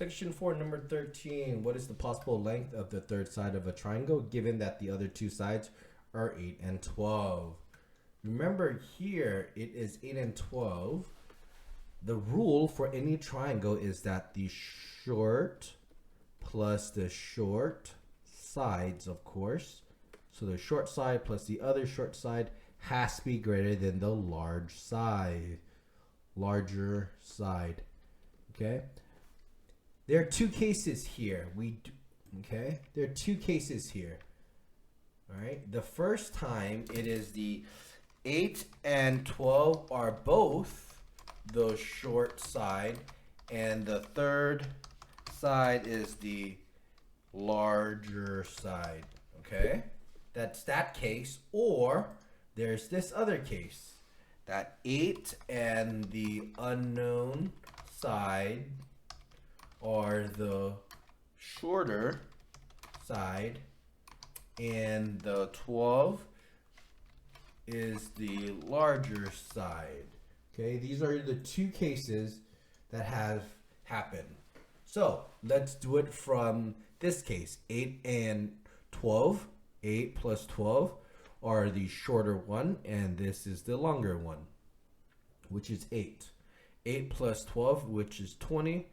Section 4, number 13. What is the possible length of the third side of a triangle given that the other two sides are 8 and 12? Remember here, it is 8 and 12. The rule for any triangle is that the short plus the short sides, of course. So the short side plus the other short side has to be greater than the larger side. Okay? There are two cases here. There are two cases here. All right? The first time it is the 8 and 12 are both the short side, and the third side is the larger side. Okay? That's that case. Or there's this other case. That 8 and the unknown side are the shorter side, and the 12 is the larger side. Okay, these are the two cases that have happened. So let's do it from this case. 8 and 12. 8 plus 12 are the shorter one, and this is the longer one, which is 8. 8 plus 12, which is 20,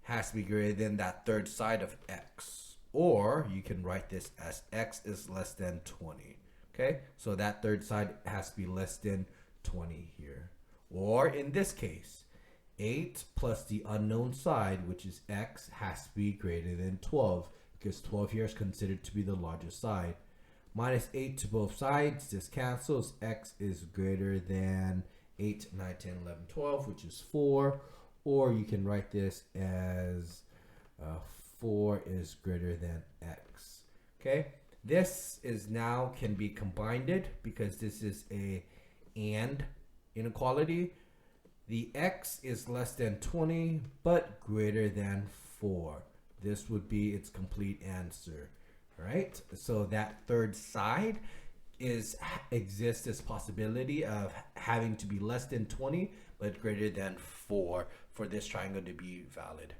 has to be greater than that third side of x. Or you can write this as x is less than 20. Okay, so that third side has to be less than 20 here. Or in this case, 8 plus the unknown side, which is x, has to be greater than 12, because 12 here is considered to be the largest side. Minus 8 to both sides, this cancels. X is greater than 8, 9, 10, 11, 12, which is 4. Or you can write this as 4 is greater than x. Okay, this is now can be combined because this is a and inequality. The x is less than 20 but greater than 4. This would be its complete answer. All right, so that third side exists this possibility of having to be less than 20 but greater than 4 for this triangle to be valid.